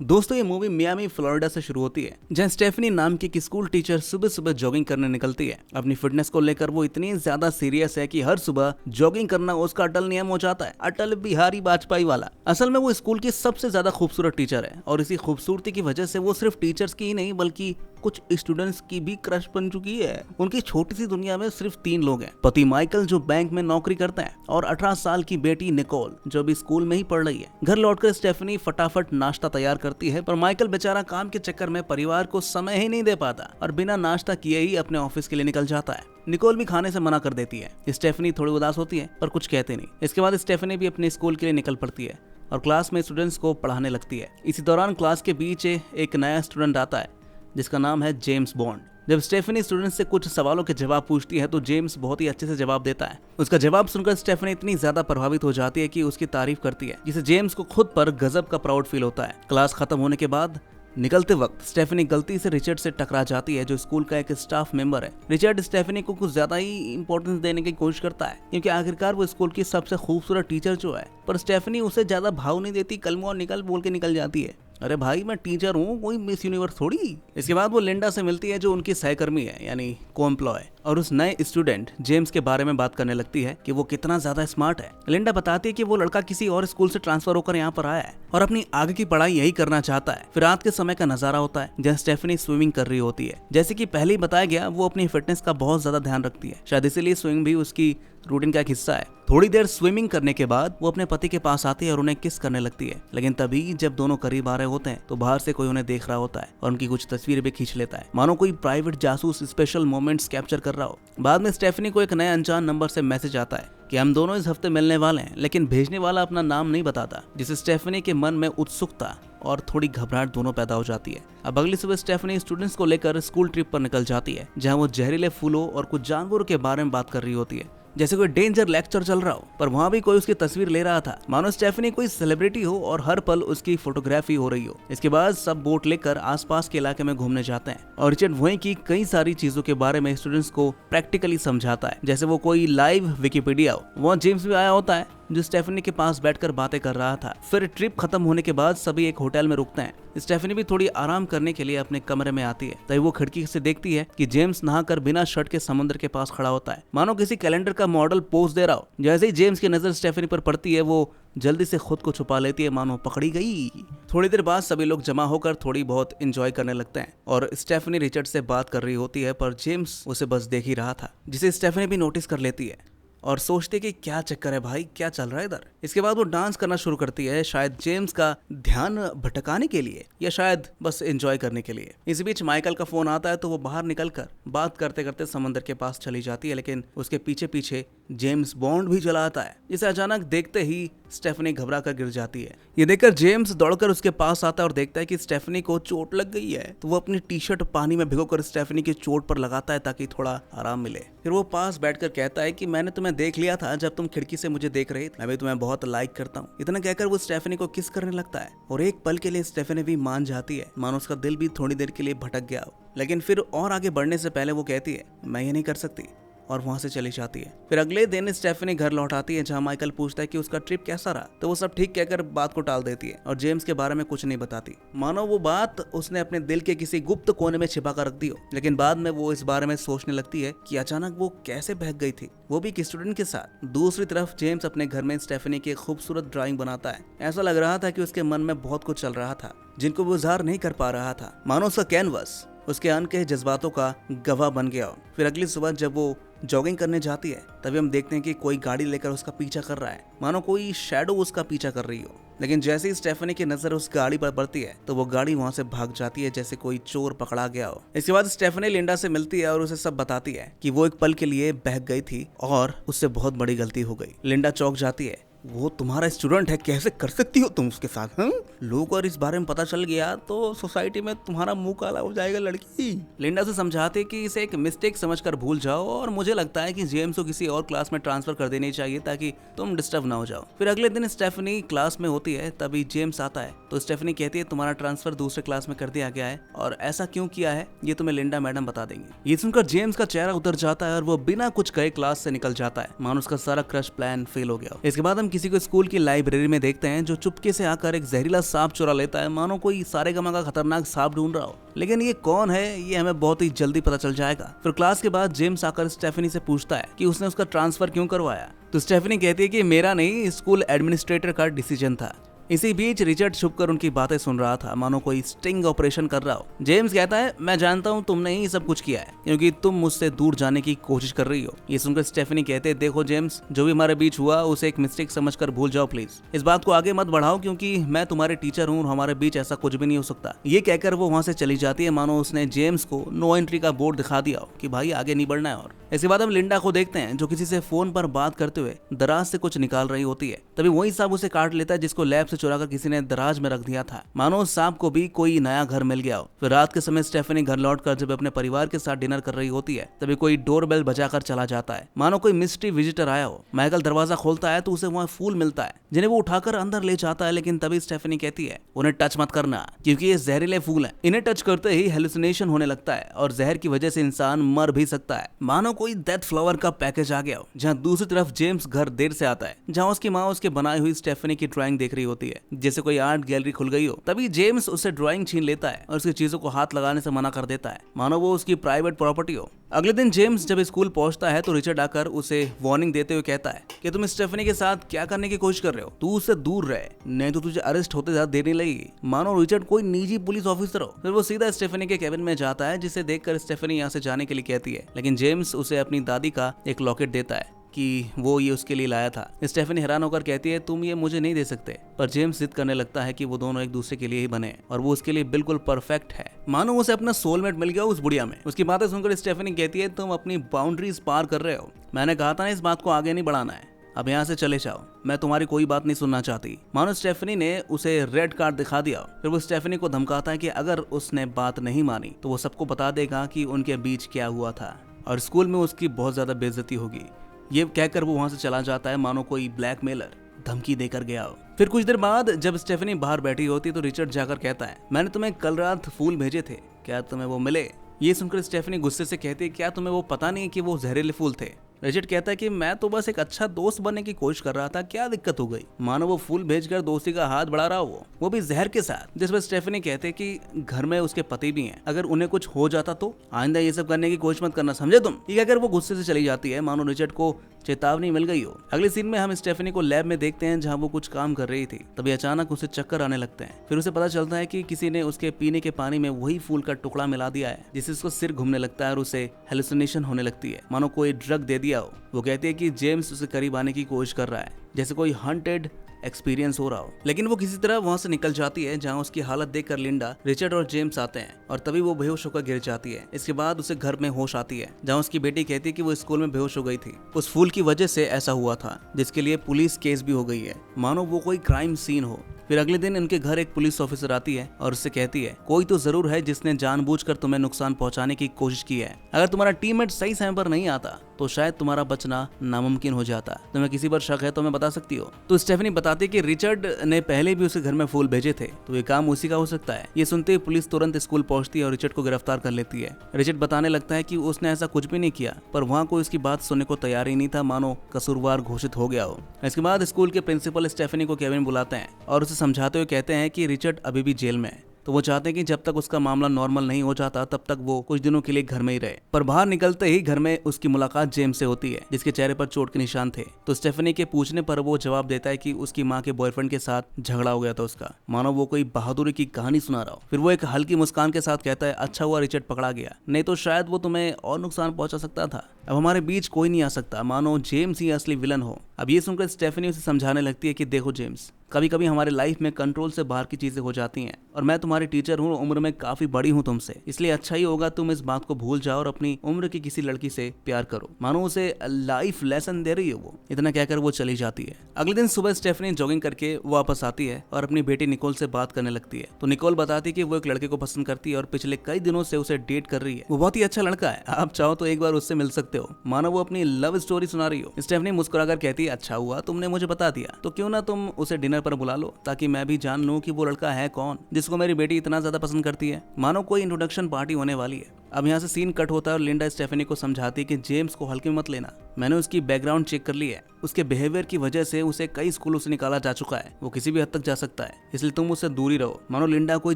दोस्तों ये movie Miami Florida से शुरू होती है, जहां स्टेफनी नाम की एक स्कूल टीचर सुबह सुबह जॉगिंग करने निकलती है। अपनी फिटनेस को लेकर वो इतनी ज्यादा सीरियस है कि हर सुबह जॉगिंग करना उसका अटल नियम हो जाता है, अटल बिहारी वाजपेयी वाला। असल में वो स्कूल की सबसे ज्यादा खूबसूरत टीचर है और इसी खूबसूरती की वजह से वो सिर्फ टीचर्स की ही नहीं बल्कि कुछ स्टूडेंट्स की भी क्रश बन चुकी है। उनकी छोटी सी दुनिया में सिर्फ 3 लोग हैं, पति माइकल जो बैंक में नौकरी करते हैं और 18 साल की बेटी निकोल जो भी स्कूल में ही पढ़ रही है। घर लौटकर स्टेफनी फटाफट नाश्ता तैयार करती है, पर माइकल बेचारा काम के चक्कर में परिवार को समय ही नहीं दे पाता और बिना नाश्ता किए ही अपने ऑफिस के लिए निकल जाता है। निकोल भी खाने से मना कर देती है। स्टेफनी थोड़ी उदास होती है पर कुछ कहते नहीं। इसके बाद स्टेफनी भी अपने स्कूल के लिए निकल पड़ती है और क्लास में स्टूडेंट्स को पढ़ाने लगती है। इसी दौरान क्लास के बीच एक नया स्टूडेंट आता है जिसका नाम है जेम्स बॉन्ड। जब स्टेफनी स्टूडेंट से कुछ सवालों के जवाब पूछती है तो जेम्स बहुत ही अच्छे से जवाब देता है। उसका जवाब सुनकर स्टेफनी इतनी ज्यादा प्रभावित हो जाती है कि उसकी तारीफ करती है, जिसे जेम्स को खुद पर गजब का प्राउड फील होता है। क्लास खत्म होने के बाद निकलते वक्त स्टेफनी गलती से रिचर्ड से टकरा जाती है, जो स्कूल का एक स्टाफ मेंबर है। रिचर्ड स्टेफनी को कुछ ज्यादा ही इंपॉर्टेंस देने की कोशिश करता है क्योंकि आखिरकार वो स्कूल की सबसे खूबसूरत टीचर जो है, पर स्टेफनी उसे ज्यादा भाव नहीं देती, कलमो और निकल बोल के निकल जाती है। अरे भाई मैं टीचर हूँ, कोई मिस यूनिवर्स थोड़ी। इसके बाद वो लिंडा से मिलती है जो उनकी सहकर्मी है यानी को-एम्प्लॉय, और उस नए स्टूडेंट जेम्स के बारे में बात करने लगती है कि वो कितना ज्यादा स्मार्ट है। लिंडा बताती है कि वो लड़का किसी और स्कूल से ट्रांसफर होकर यहाँ पर आया है और अपनी आगे की पढ़ाई यही करना चाहता है। फिर रात के समय का नजारा होता है जहाँ स्टेफनी स्विमिंग कर रही होती है। जैसे कि पहले ही बताया गया, वो अपनी फिटनेस का बहुत ज्यादा ध्यान रखती है, शायद इसीलिए स्विमिंग भी उसकी रूटीन का एक हिस्सा है। थोड़ी देर स्विमिंग करने के बाद वो अपने पति के पास आती है और उन्हें किस करने लगती है, लेकिन तभी जब दोनों करीब आ रहे होते हैं तो बाहर से कोई उन्हें देख रहा होता है और उनकी कुछ तस्वीरें भी खींच लेता है, मानो कोई प्राइवेट जासूस स्पेशल मोमेंट्स कैप्चर कर रहा हो। बाद में स्टेफनी को एक नया अनजान नंबर से मैसेज आता है कि हम दोनों इस हफ्ते मिलने वाले हैं, लेकिन भेजने वाला अपना नाम नहीं बताता, जिससे स्टेफनी के मन में उत्सुकता और थोड़ी घबराहट दोनों पैदा हो जाती है। अब अगली सुबह स्टेफनी स्टूडेंट्स को लेकर स्कूल ट्रिप पर निकल जाती है, जहां वो जहरीले फूलों और कुछ जानवरों के बारे में बात कर रही होती है, जैसे कोई डेंजर लेक्चर चल रहा हो। पर वहाँ भी कोई उसकी तस्वीर ले रहा था, मानो स्टेफनी कोई सेलिब्रिटी हो और हर पल उसकी फोटोग्राफी हो रही हो। इसके बाद सब बोट लेकर आसपास के इलाके में घूमने जाते हैं और रिचर्ड वहीं की कई सारी चीजों के बारे में स्टूडेंट्स को प्रैक्टिकली समझाता है, जैसे वो कोई लाइव विकिपीडिया हो। वहाँ जेम्स भी आया होता है जो स्टेफनी के पास बैठकर बातें कर रहा था। फिर ट्रिप खत्म होने के बाद सभी एक होटल में रुकते हैं। स्टेफनी भी थोड़ी आराम करने के लिए अपने कमरे में आती है, तभी वो खिड़की से देखती है कि जेम्स नहाकर बिना शर्ट के समुद्र के पास खड़ा होता है, मानो किसी कैलेंडर का मॉडल पोज दे रहा हो। जैसे ही जेम्स की नजर स्टेफनी पर पड़ती है वो जल्दी से खुद को छुपा लेती है, मानो पकड़ी गई। थोड़ी देर बाद सभी लोग जमा होकर थोड़ी बहुत एंजॉय करने लगते हैं और स्टेफनी रिचर्ड से बात कर रही होती है, पर जेम्स उसे बस देख ही रहा था, जिसे स्टेफनी भी नोटिस कर लेती है और सोचते कि क्या चक्कर है भाई, क्या चल रहा है इधर। इसके बाद वो डांस करना शुरू करती है, शायद जेम्स का ध्यान भटकाने के लिए या शायद बस एंजॉय करने के लिए। इस बीच माइकल का फोन आता है तो वो बाहर निकलकर बात करते करते समंदर के पास चली जाती है, लेकिन उसके पीछे पीछे जेम्स बॉन्ड भी चला आता है, जिसे अचानक देखते ही स्टेफनी घबरा कर गिर जाती है। ये देखकर जेम्स दौड़कर उसके पास आता है और देखता है कि स्टेफनी को चोट लग गई है, तो वो अपनी टी शर्ट पानी में भिगोकर स्टेफनी की चोट पर लगाता है ताकि थोड़ा आराम मिले। फिर वो पास बैठकर कहता है कि मैंने तुम्हें देख लिया था जब तुम खिड़की से मुझे देख रहे थे, मैं भी तुम्हें बहुत लाइक करता हूँ। इतना कहकर वो स्टेफनी को किस करने लगता है और एक पल के लिए स्टेफनी भी मान जाती है, मानो उसका दिल भी थोड़ी देर के लिए भटक गया हो। लेकिन फिर और आगे बढ़ने से पहले वो कहती है मैं ये नहीं कर सकती और वहां से चली जाती है। फिर अगले दिन स्टेफनी घर लौट आती है, जहां माइकल पूछता है कि उसका ट्रिप कैसा रहा, तो वो सब ठीक कहकर बात को टाल देती है और जेम्स के बारे में कुछ नहीं बताती, मानो वो बात उसने अपने दिल के किसी गुप्त कोने में छिपा कर रख दी हो। लेकिन बाद में वो इस बारे में सोचने लगती है कि अचानक वो कैसे भाग गई थी, वो भी एक स्टूडेंट के साथ। दूसरी तरफ जेम्स अपने घर में स्टेफनी की खूबसूरत ड्राइंग बनाता है। ऐसा लग रहा था कि उसके मन में बहुत कुछ चल रहा था जिनको वो ज़ाहिर नहीं कर पा रहा था, मानो उसका कैनवस उसके अनकहे जज्बातों का गवाह बन गया हो। फिर अगली सुबह जब वो जॉगिंग करने जाती है तभी हम देखते हैं कि कोई गाड़ी लेकर उसका पीछा कर रहा है, मानो कोई शैडो उसका पीछा कर रही हो। लेकिन जैसे ही स्टेफनी की नजर उस गाड़ी पर पड़ती है तो वो गाड़ी वहां से भाग जाती है, जैसे कोई चोर पकड़ा गया हो। इसके बाद स्टेफनी लिंडा से मिलती है और उसे सब बताती है कि वो एक पल के लिए बहक गई थी और उससे बहुत बड़ी गलती हो गई। लिंडा चौंक जाती है, वो तुम्हारा स्टूडेंट है, कैसे कर सकती हो तुम उसके साथ? लोगों को इस बारे में पता चल गया तो सोसाइटी में तुम्हारा मुंह काला हो जाएगा लड़की। लिंडा से समझाते कि इसे एक मिस्टेक समझकर भूल जाओ और मुझे लगता है कि जेम्स को किसी और क्लास में ट्रांसफर कर देनी चाहिए ताकि तुम डिस्टर्ब ना हो जाओ। फिर अगले दिन स्टेफनी क्लास में होती है, तभी जेम्स आता है तो स्टेफनी कहती है तुम्हारा ट्रांसफर दूसरे क्लास में कर दिया गया है और ऐसा क्यों किया है ये तुम्हें लिंडा मैडम बता देंगी। ये सुनकर जेम्स का चेहरा उतर जाता है और वो बिना कुछ कहे क्लास से निकल जाता है, मानो उसका सारा क्रश प्लान फेल हो गया। इसके बाद हम हम किसी को स्कूल की लाइब्रेरी में देखते हैं जो चुपके से आकर एक जहरीला सांप चुरा लेता है, मानो कोई सारेगामा का खतरनाक सांप ढूंढ रहा हो। लेकिन ये कौन है ये हमें बहुत ही जल्दी पता चल जाएगा। फिर क्लास के बाद जेम्स आकर स्टेफनी से पूछता है कि उसने उसका ट्रांसफर क्यों करवाया। तो स्टेफनी कहती है कि मेरा नहीं, स्कूल एडमिनिस्ट्रेटर का डिसीजन था। इसी बीच रिचर्ड छुपकर उनकी बातें सुन रहा था, मानो कोई स्टिंग ऑपरेशन कर रहा हो। जेम्स कहता है मैं जानता हूँ तुमने ही सब कुछ किया है क्योंकि तुम मुझसे दूर जाने की कोशिश कर रही हो। ये सुनकर स्टेफनी कहते हैं देखो जेम्स, जो भी हमारे बीच हुआ उसे एक मिस्टेक समझकर भूल जाओ प्लीज। इस बात को आगे मत बढ़ाओ क्योंकि मैं तुम्हारे टीचर हूँ और हमारे बीच ऐसा कुछ भी नहीं हो सकता। ये कहकर वो वहाँ से चली जाती है, मानो उसने जेम्स को नो एंट्री का बोर्ड दिखा दिया हो कि भाई आगे नहीं बढ़ना है। और इसके बाद हम लिंडा को देखते हैं जो किसी से फोन पर बात करते हुए दराज से कुछ निकाल रही होती है। तभी वही सांप उसे काट लेता है जिसको लैब से चुराकर किसी ने दराज में रख दिया था, मानो उस सांप को भी कोई नया घर मिल गया हो। फिर रात के समय स्टेफनी घर लौटकर जब अपने परिवार के साथ डिनर कर रही होती है तभी कोई डोरबेल बजाकर चला जाता है, मानो कोई मिस्ट्री विजिटर आया हो। माइकल दरवाजा खोलता है तो उसे वहाँ फूल मिलता है जिन्हें वो उठाकर अंदर ले जाता है, लेकिन तभी स्टेफनी कहती है उन्हें टच मत करना क्योंकि ये जहरीले फूल हैं। इन्हें टच करते ही हेलुसिनेशन होने लगता है और जहर की वजह से इंसान मर भी सकता है, मानो कोई डेथ फ्लावर का पैकेज आ गया हो। जहाँ दूसरी तरफ जेम्स घर देर से आता है, जहाँ उसकी माँ उसके बनाई हुई स्टेफनी की ड्राइंग देख रही होती है जैसे कोई आर्ट गैलरी खुल गई हो। तभी जेम्स उससे ड्राइंग छीन लेता है और उसकी चीजों को हाथ लगाने से मना कर देता है, मानो वो उसकी प्राइवेट प्रॉपर्टी हो। अगले दिन जेम्स जब स्कूल पहुंचता है तो रिचर्ड आकर उसे वार्निंग देते हुए कहता है कि तुम स्टेफनी के साथ क्या करने की कोशिश कर रहे हो, तू उससे दूर रहे नहीं तो तुझे अरेस्ट होते ज्यादा देर नहीं लगेगी। मानो रिचर्ड कोई निजी पुलिस ऑफिसर हो। फिर वो सीधा स्टेफनी के केबिन में जाता है जिसे देखकर स्टेफनी यहाँ से जाने के लिए कहती है, लेकिन जेम्स उसे अपनी दादी का एक लॉकेट देता है कि वो ये उसके लिए लाया था। स्टेफनी हैरान होकर कहती है तुम ये मुझे नहीं दे सकते, पर जेम्स जिद करने लगता है कि वो दोनों एक दूसरे के लिए ही बने और वो उसके लिए बिल्कुल परफेक्ट है, मानो उसे अपना सोलमेट मिल गया उस बुढ़िया में। उसकी बातें सुनकर स्टेफनी कहती है तुम अपनी बाउंड्रीज पार कर रहे हो, मैंने कहा था ना इस बात को आगे नहीं बढ़ाना है, अब यहाँ से चले जाओ, मैं तुम्हारी कोई बात नहीं सुनना चाहती। मानो स्टेफनी ने उसे रेड कार्ड दिखा दिया। फिर वो स्टेफनी को धमकाता है कि अगर उसने बात नहीं मानी तो वो सबको बता देगा कि उनके बीच क्या हुआ था और स्कूल में उसकी बहुत ज्यादा बेइज्जती होगी। ये कहकर वो वहां से चला जाता है, मानो कोई ब्लैकमेलर धमकी देकर गया हो। फिर कुछ देर बाद जब स्टेफनी बाहर बैठी होती तो रिचर्ड जाकर कहता है मैंने तुम्हें कल रात फूल भेजे थे, क्या तुम्हें वो मिले। ये सुनकर स्टेफनी गुस्से से कहती है क्या तुम्हें वो पता नहीं कि वो जहरीले फूल थे। रिचर्ड कहता है कि मैं तो बस एक अच्छा दोस्त बनने की कोशिश कर रहा था, क्या दिक्कत हो गई। मानो वो फूल भेजकर दोस्ती का हाथ बढ़ा रहा हो, वो भी जहर के साथ। जिस पर स्टेफनी कहते कि घर में उसके पति भी हैं, अगर उन्हें कुछ हो जाता तो आइंदा ये सब करने की कोशिश मत करना, समझे तुम। ये कहकर वो गुस्से से चली जाती है, मानो रिचर्ड को चेतावनी मिल गई हो। अगले सीन में हम स्टेफनी को लैब में देखते हैं जहाँ वो कुछ काम कर रही थी। तभी अचानक उसे चक्कर आने लगते हैं। फिर उसे पता चलता है कि किसी ने उसके पीने के पानी में वही फूल का टुकड़ा मिला दिया है, जिससे उसको सिर घूमने लगता है और उसे हेलुसिनेशन होने लगती है, मानो कोई ड्रग दे दिया हो। वो कहती है कि जेम्स उसे करीब आने की कोशिश कर रहा है, जैसे कोई हंटेड एक्सपीरियंस हो रहा हो। लेकिन वो किसी तरह वहां से निकल जाती है, जहां उसकी हालत देखकर लिंडा, रिचर्ड और जेम्स आते हैं और तभी वो बेहोश होकर गिर जाती है। इसके बाद उसे घर में होश आती है, जहां उसकी बेटी कहती है कि वो स्कूल में बेहोश हो गई थी, उस फूल की वजह से ऐसा हुआ था, जिसके लिए पुलिस केस भी हो गई है, मानो वो कोई क्राइम सीन हो। फिर अगले दिन उनके घर एक पुलिस ऑफिसर आती है और उससे कहती है कोई तो जरूर है जिसने जानबूझकर तुम्हें नुकसान पहुंचाने की कोशिश की है। अगर तुम्हारा टीममेट सही समय पर नहीं आता तो शायद तुम्हारा बचना नामुमकिन हो जाता। तुम्हें किसी पर शक है तो मैं बता सकती हो। तो स्टेफनी बताती है कि रिचर्ड ने पहले भी उसे घर में फूल भेजे थे, तो ये काम उसी का हो सकता है। ये सुनते ही पुलिस तुरंत स्कूल पहुंचती है और रिचर्ड को गिरफ्तार कर लेती है। रिचर्ड बताने लगता है कि उसने ऐसा कुछ भी नहीं किया, पर वहाँ कोई उसकी बात सुनने को तैयार ही नहीं था, मानो कसूरवार घोषित हो गया हो। इसके बाद स्कूल के प्रिंसिपल स्टेफनी को केबिन बुलाते हैं और उसे समझाते हुए कहते हैं कि रिचर्ड अभी भी जेल में है, तो वो चाहते हैं कि जब तक उसका मामला नॉर्मल नहीं हो जाता तब तक वो कुछ दिनों के लिए घर में ही रहे। पर बाहर निकलते ही घर में उसकी मुलाकात जेम्स से होती है, जिसके चेहरे पर चोट के निशान थे। तो स्टेफनी के पूछने पर वो जवाब देता है कि उसकी माँ के बॉयफ्रेंड के साथ झगड़ा हो गया था उसका, मानो वो कोई बहादुरी की कहानी सुना रहा हो। फिर वो एक हल्की मुस्कान के साथ कहता है अच्छा हुआ रिचर्ड पकड़ा गया, नहीं तो शायद वो तुम्हें और नुकसान पहुंचा सकता था। अब हमारे बीच कोई नहीं आ सकता, मानो जेम्स ही असली विलन हो। अब ये सुनकर स्टेफनी उसे समझाने लगती है कि देखो जेम्स, कभी कभी हमारे लाइफ में कंट्रोल से बाहर की चीजें हो जाती हैं, और मैं तुम्हारी टीचर हूँ, उम्र में काफी बड़ी हूँ तुमसे, इसलिए अच्छा ही होगा तुम इस बात को भूल जाओ और अपनी उम्र की किसी लड़की से प्यार करो। मानो उसे लाइफ लेसन दे रही है वो। इतना कहकर वो चली जाती है। अगले दिन सुबह स्टेफनी जॉगिंग करके वापस आती है और अपनी बेटी निकोल से बात करने लगती है। तो निकोल बताती है कि वो एक लड़के को पसंद करती है और पिछले कई दिनों से उसे डेट कर रही है। वो बहुत ही अच्छा लड़का है, आप चाहो तो एक बार उससे मिल सकते हो। मानो वो अपनी लव स्टोरी सुना रही हो। स्टेफनी मुस्कुराकर कहती है अच्छा हुआ तुमने मुझे बता दिया, तो क्यों ना तुम उसे डिनर पर बुला लो, ताकि मैं भी जान लूं कि वो लड़का है कौन जिसको मेरी बेटी इतना ज्यादा पसंद करती है। मानो कोई इंट्रोडक्शन पार्टी होने वाली है। अब यहाँ से सीन कट होता है और लिंडा स्टेफनी को समझाती है कि जेम्स को हल्के में मत लेना, मैंने उसकी बैकग्राउंड चेक कर ली है, उसके बिहेवियर की वजह से उसे कई स्कूलों से निकाला जा चुका है, वो किसी भी हद तक जा सकता है, इसलिए तुम उससे दूरी रहो। मानो लिंडा कोई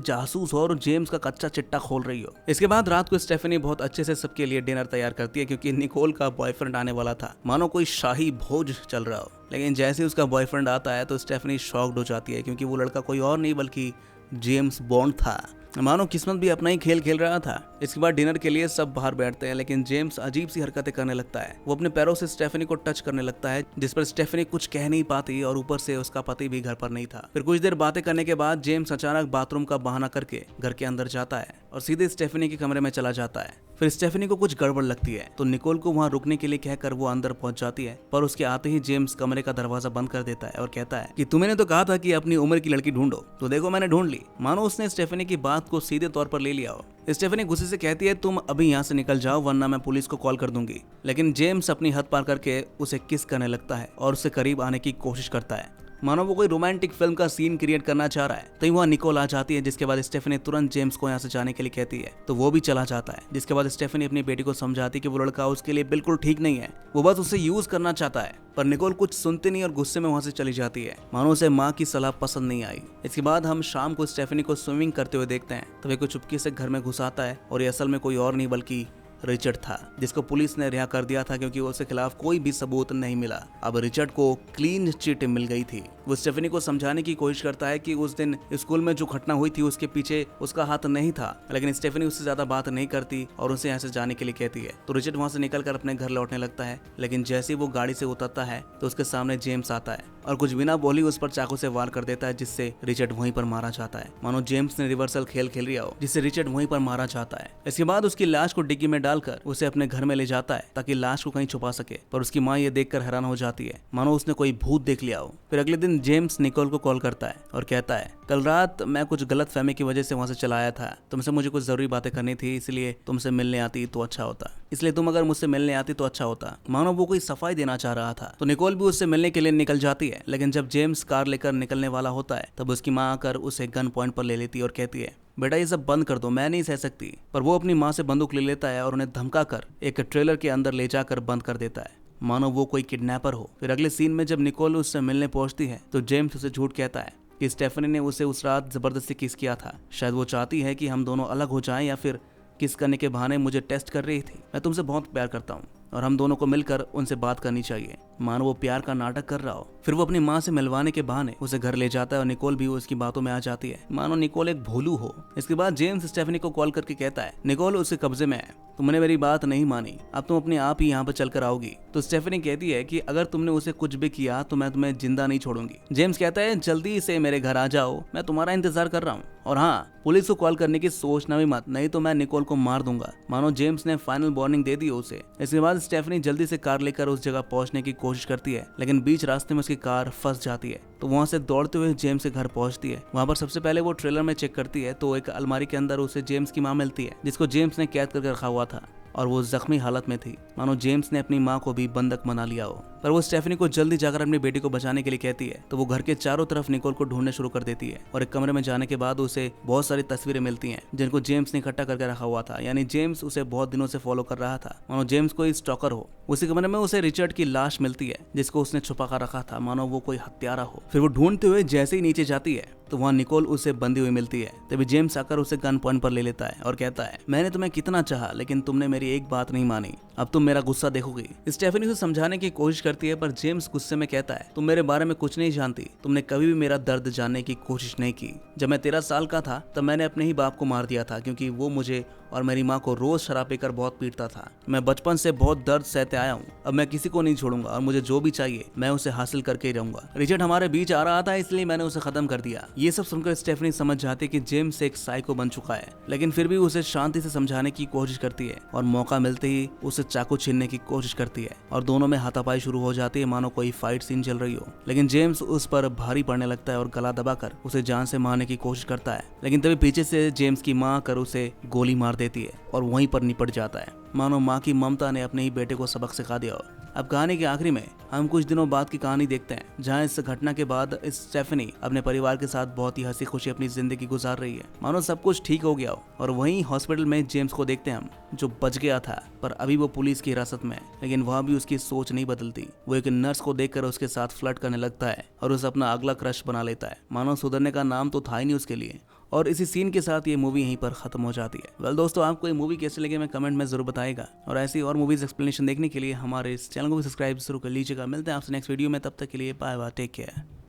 जासूस हो और जेम्स का कच्चा चिट्टा खोल रही हो। इसके बाद रात को स्टेफनी बहुत अच्छे से सबके लिए डिनर तैयार करती है क्योंकि निकोल का बॉयफ्रेंड आने वाला था, मानो कोई शाही भोज चल रहा हो। लेकिन जैसे उसका बॉयफ्रेंड आता है तो स्टेफनी शॉक्ड हो जाती है क्योंकि वो लड़का कोई और नहीं बल्कि जेम्स बॉन्ड था। मानो किस्मत भी अपना ही खेल खेल रहा था। इसके बाद डिनर के लिए सब बाहर बैठते हैं, लेकिन जेम्स अजीब सी हरकतें करने लगता है। वो अपने पैरों से स्टेफनी को टच करने लगता है, जिस पर स्टेफनी कुछ कह नहीं पाती और ऊपर से उसका पति भी घर पर नहीं था। फिर कुछ देर बातें करने के बाद जेम्स अचानक बाथरूम का बहाना करके घर के अंदर जाता है और सीधे स्टेफनी के कमरे में चला जाता है। फिर स्टेफनी को कुछ गड़बड़ लगती है तो निकोल को वहां रुकने के लिए कहकर वो अंदर पहुंच जाती है, पर उसके आते ही जेम्स कमरे का दरवाजा बंद कर देता है और कहता है कि तुम्हें तो कहा था कि अपनी उम्र की लड़की ढूंढो, तो देखो मैंने ढूंढ ली। मानो उसने स्टेफनी की बात को सीधे तौर पर ले लिया हो। स्टेफनी गुस्से से कहती है तुम अभी यहाँ से निकल जाओ वरना मैं पुलिस को कॉल कर दूंगी। लेकिन जेम्स अपनी हद पार करके उसे किस करने लगता है और उससे करीब आने की कोशिश करता है, मानो वो कोई रोमांटिक फिल्म का सीन क्रिएट करना चाह रहा है। तभी वहाँ निकोल आ जाती है, जिसके बाद स्टेफनी तुरंत जेम्स को यहाँ से जाने के लिए कहती है तो वो भी चला जाता है। जिसके बाद स्टेफनी अपनी बेटी को समझाती है कि वो लड़का उसके लिए बिल्कुल ठीक नहीं है, वो बस उसे यूज करना चाहता है। पर निकोल कुछ सुनती नहीं और गुस्से में वहाँ से चली जाती है, मानो उसे माँ की सलाह पसंद नहीं आई। इसके बाद हम शाम को स्टेफनी को स्विमिंग करते हुए देखते हैं, तभी कोई चुपके से घर में घुस आता है और ये असल में कोई और नहीं बल्कि रिचर्ड था, जिसको पुलिस ने रिहा कर दिया था क्योंकि उसके खिलाफ कोई भी सबूत नहीं मिला। अब रिचर्ड को क्लीन चिट मिल गई थी। वो स्टेफनी को समझाने की कोशिश करता है कि उस दिन स्कूल में जो घटना हुई थी उसके पीछे उसका हाथ नहीं था, लेकिन स्टेफनी उससे ज्यादा बात नहीं करती और उसे यहाँ से जाने के लिए कहती है। तो रिचर्ड वहाँ से निकलकर अपने घर लौटने लगता है, लेकिन जैसे ही वो गाड़ी से उतरता है तो उसके सामने जेम्स आता है और कुछ बिना बोली उस पर चाकू से वार कर देता है, जिससे रिचर्ड वहीं पर मारा जाता है। मानो जेम्स ने रिवर्सल खेल खेल लिया हो, जिससे रिचर्ड वहीं पर मारा जाता है। इसके बाद उसकी लाश को डिग्गी में डालकर उसे अपने घर में ले जाता है ताकि लाश को कहीं छुपा सके, पर उसकी माँ ये देखकर हैरान हो जाती है, मानो उसने कोई भूत देख लिया हो। फिर अगले दिन जेम्स निकोल को कॉल करता है और कहता है कल रात मैं कुछ गलत फहमी की वजह से वहां से चला आया था, तुमसे मुझे कुछ जरूरी बातें करनी थी, इसलिए तुमसे मिलने आती तो अच्छा होता, इसलिए तुम अगर मुझसे मिलने आती तो अच्छा होता। मानो वो कोई सफाई देना चाह रहा था। तो निकोल भी उससे मिलने के लिए निकल जाती है, लेकिन जब जेम्स कार लेकर निकलने वाला होता है तब उसकी माँ आकर उसे गन पॉइंट पर ले लेती है और कहती है बेटा ये सब बंद कर दो, मैं नहीं सह सकती। पर वो अपनी माँ से बंदूक ले लेता है और उन्हें धमकाकर एक ट्रेलर के अंदर ले जाकर बंद कर देता है, मानो वो कोई किडनैपर हो। फिर अगले सीन में जब निकोल उससे मिलने पहुंचती है तो जेम्स उसे झूठ कहता है कि स्टेफनी ने उसे उस रात जबरदस्ती किस किया था, शायद वो चाहती है कि हम दोनों अलग हो जाएं या फिर किस करने के बहाने मुझे टेस्ट कर रही थी। मैं तुमसे बहुत प्यार करता हूँ और हम दोनों को मिलकर उनसे बात करनी चाहिए, मानो वो प्यार का नाटक कर रहा हो। फिर वो अपनी माँ से मिलवाने के बहाने उसे घर ले जाता है और निकोल भी उसकी बातों में आ जाती है, मानो निकोल एक भोलू हो। इसके बाद जेम्स स्टेफनी को कॉल करके कहता है निकोल उसके कब्जे में है, तुमने मेरी बात नहीं मानी, अब तुम अपने आप ही यहाँ पर चलकर आओगी। तो स्टेफनी कहती है कि अगर तुमने उसे कुछ भी किया तो मैं तुम्हें जिंदा नहीं छोड़ूंगी। जेम्स कहता है जल्दी से मेरे घर आ जाओ, मैं तुम्हारा इंतजार कर रहा हूँ, और हाँ पुलिस को कॉल करने की सोचना भी मत, नहीं तो मैं निकोल को मार दूंगा। मानो जेम्स ने फाइनल वार्निंग दे दी उसे। इसके बाद स्टेफनी जल्दी से कार लेकर उस जगह पहुंचने की कोशिश करती है, लेकिन बीच रास्ते में उसकी कार फंस जाती है। तो वहां से दौड़ते हुए जेम्स के घर पहुंचती है। वहां पर सबसे पहले वो ट्रेलर में चेक करती है तो एक अलमारी के अंदर उसे जेम्स की माँ मिलती है, जिसको जेम्स ने कैद करके रखा हुआ था और वो जख्मी हालत में थी, मानो जेम्स ने अपनी माँ को भी बंधक बना लिया हो। पर वो स्टेफनी को जल्दी जाकर अपनी बेटी को बचाने के लिए कहती है, तो वो घर के चारों तरफ निकोल को ढूंढने शुरू कर देती है और एक कमरे में जाने के बाद उसे बहुत सारी तस्वीरें मिलती हैं जिनको जेम्स ने इकट्ठा करके रखा हुआ था, यानी जेम्स उसे बहुत दिनों से फॉलो कर रहा था, मानो जेम्स कोई स्टॉकर हो। उसी कमरे में उसे रिचर्ड की लाश मिलती है जिसको उसने छुपा कर रखा था, मानो वो कोई हत्यारा हो। फिर वो ढूंढते हुए जैसे ही नीचे जाती है तो वहाँ निकोल उसे बंधी हुई मिलती है। तभी जेम्स आकर उसे गन पॉइंट पर ले लेता है और कहता है मैंने तुम्हें कितना चाहा लेकिन तुमने मेरी एक बात नहीं मानी, अब तुम मेरा गुस्सा देखोगी। स्टेफनी उसे समझाने की कोशिश करती है पर जेम्स गुस्से में कहता है तुम मेरे बारे में कुछ नहीं जानती, तुमने कभी भी मेरा दर्द जानने की कोशिश नहीं की। जब मैं 13 साल का था तब मैंने अपने ही बाप को मार दिया था क्योंकि वो मुझे और मेरी माँ को रोज शराब पीकर बहुत पीटता था। मैं बचपन से बहुत दर्द सहते आया हूँ, अब मैं किसी को नहीं छोड़ूंगा और मुझे जो भी चाहिए मैं उसे हासिल करके ही रहूंगा। रिचर्ड हमारे बीच आ रहा था इसलिए मैंने उसे खत्म कर दिया। ये सब सुनकर स्टेफनी समझ जाती कि जेम्स एक साइको बन चुका है, लेकिन फिर भी उसे शांति से समझाने की कोशिश करती है और मौका मिलते ही उसे चाकू छीनने की कोशिश करती है और दोनों में हाथापाई शुरू हो जाती है, मानो कोई फाइट सीन चल रही हो। लेकिन जेम्स उस पर भारी पड़ने लगता है और गला दबाकर उसे जान से मारने की कोशिश करता है, लेकिन तभी पीछे से जेम्स की माँ आकर उसे गोली मार देती है और वहीं पर निपट जाता है, मानो माँ की ममता ने अपने ही बेटे को सबक सिखा दिया हो। अब कहानी के आखिरी में हम कुछ दिनों बाद की कहानी देखते हैं, जहाँ इस घटना के बाद स्टेफनी अपने परिवार के साथ बहुत ही हंसी खुशी अपनी जिंदगी गुजार रही है, मानो सब कुछ ठीक हो गया हो। और वहीं हॉस्पिटल में जेम्स को देखते हैं हम, जो बच गया था पर अभी वो पुलिस की हिरासत में है, लेकिन वहाँ भी उसकी सोच नहीं बदलती। वो एक नर्स को देखकर उसके साथ फ्लर्ट करने लगता है और उसे अपना अगला क्रश बना लेता है, मानो सुधरने का नाम तो था ही नहीं उसके लिए। और इसी सीन के साथ ये मूवी यहीं पर खत्म हो जाती है। वेल दोस्तों, आपको ये मूवी कैसे लगे मैं कमेंट में जरूर बताएगा, और ऐसी और मूवीज एक्सप्लेनेशन देखने के लिए हमारे इस चैनल को भी सब्सक्राइब जरूर कर लीजिएगा। मिलते हैं आपसे नेक्स्ट वीडियो में, तब तक के लिए बाय बाय, टेक केयर।